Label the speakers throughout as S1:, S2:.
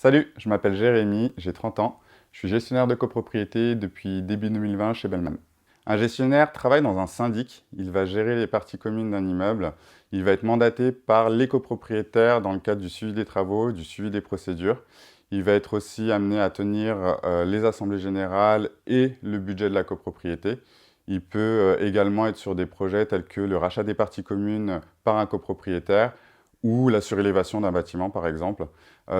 S1: Salut, je m'appelle Jérémy, j'ai 30 ans. Je suis gestionnaire de copropriété depuis début 2020 chez Bellman. Un gestionnaire travaille dans un syndic, il va gérer les parties communes d'un immeuble, il va être mandaté par les copropriétaires dans le cadre du suivi des travaux, du suivi des procédures. Il va être aussi amené à tenir les assemblées générales et le budget de la copropriété. Il peut également être sur des projets tels que le rachat des parties communes par un copropriétaire ou la surélévation d'un bâtiment par exemple.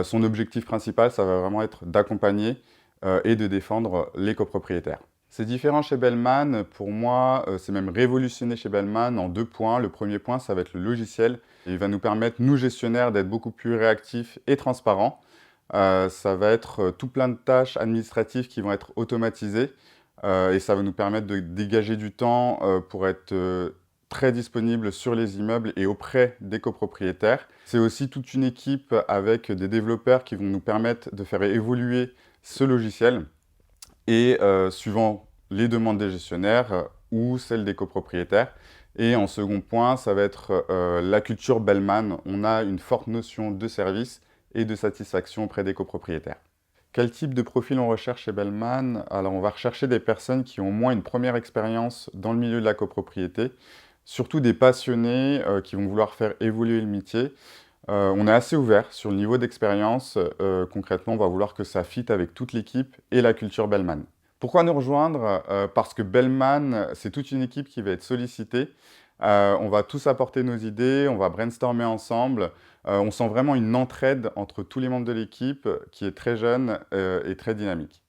S1: Son objectif principal, ça va vraiment être d'accompagner et de défendre les copropriétaires. C'est différent chez Bellman, pour moi, c'est même révolutionné chez Bellman en deux points. Le premier point, ça va être le logiciel. Il va nous permettre, nous gestionnaires, d'être beaucoup plus réactifs et transparents. Ça va être tout plein de tâches administratives qui vont être automatisées et ça va nous permettre de dégager du temps pour être très disponible sur les immeubles et auprès des copropriétaires. C'est aussi toute une équipe avec des développeurs qui vont nous permettre de faire évoluer ce logiciel et suivant les demandes des gestionnaires ou celles des copropriétaires. Et en second point, ça va être la culture Bellman. On a une forte notion de service et de satisfaction auprès des copropriétaires. Quel type de profil on recherche chez Bellman? Alors, on va rechercher des personnes qui ont au moins une première expérience dans le milieu de la copropriété, surtout des passionnés qui vont vouloir faire évoluer le métier. On est assez ouvert sur le niveau d'expérience. Concrètement, on va vouloir que ça fitte avec toute l'équipe et la culture Bellman. Pourquoi nous rejoindre? Parce que Bellman, c'est toute une équipe qui va être sollicitée. On va tous apporter nos idées, on va brainstormer ensemble. On sent vraiment une entraide entre tous les membres de l'équipe qui est très jeune et très dynamique.